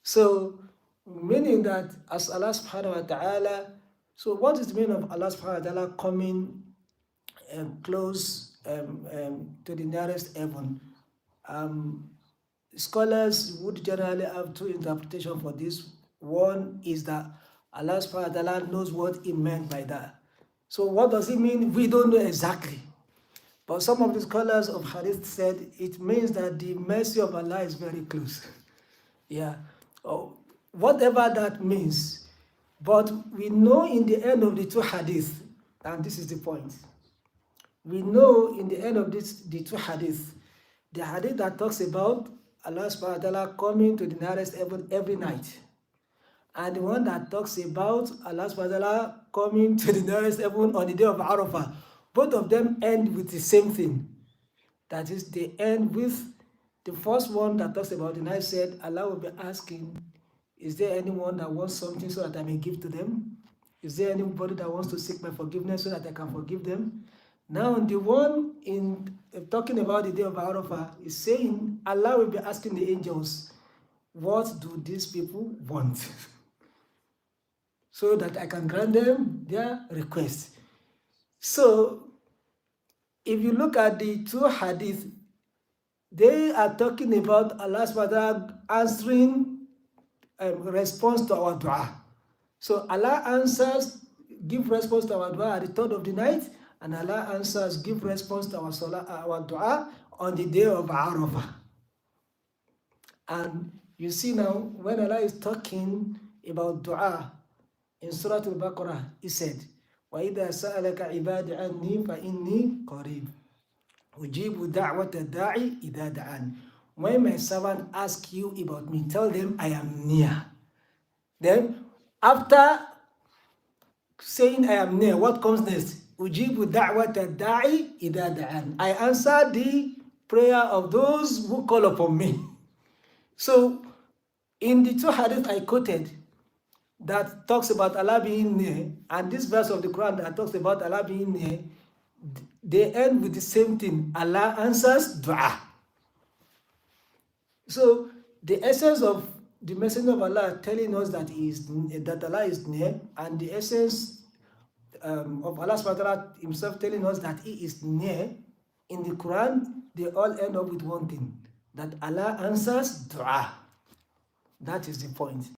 So, meaning that as Allah subhanahu wa ta'ala, so what is the meaning of Allah subhanahu wa ta'ala coming close to the nearest heaven? Scholars would generally have two interpretations for this. One is that Allah subhanahu wa ta'ala knows what he meant by that. So what does it mean? We don't know exactly. But some of the scholars of Hadith said it means that the mercy of Allah is very close. Yeah. Whatever that means. But we know in the end of the two Hadith, and this is the point. We know in the end of the two Hadith, the Hadith that talks about Allah subhanahu wa ta'ala coming to the nearest heaven every night, and the one that talks about Allah subhanahu wa ta'ala coming to the nearest heaven on the day of Arafah, both of them end with the same thing. That is, they end with the first one that talks about the night said, Allah will be asking, is there anyone that wants something so that I may give to them? Is there anybody that wants to seek my forgiveness so that I can forgive them? Now, the one in talking about the day of Arafah is saying, Allah will be asking the angels, what do these people want? So that I can grant them their request. So, if you look at the two hadith, they are talking about Allah subhanahu wa ta'ala answering response to our dua. So Allah answers, give response to our dua at the third of the night, and Allah answers, give response to our salah, our dua on the day of Arafah. And you see now, when Allah is talking about dua in Surah Al-Baqarah, He said, وَإِذَا سَأَلَكَ عِبَادِ عَنِّي فَإِنِّي قَرِيبٌ أُجِيبُ دَعْوَةَ الدَّاعِ إِذَا دَعَانِ. When my servant asks you about me, tell them I am near. Then, after saying I am near, what comes next? Ujibu da'wata da'i idha da'an. I answer the prayer of those who call upon me. So, in the two hadith I quoted that talks about Allah being near, and this verse of the Quran that talks about Allah being near, they end with the same thing. Allah answers dua. So, the essence of the Messenger of Allah telling us that that Allah is near, and the essence of Allah subhanahu wa ta'ala himself telling us that He is near in the Quran, they all end up with one thing, that Allah answers dua. That is the point.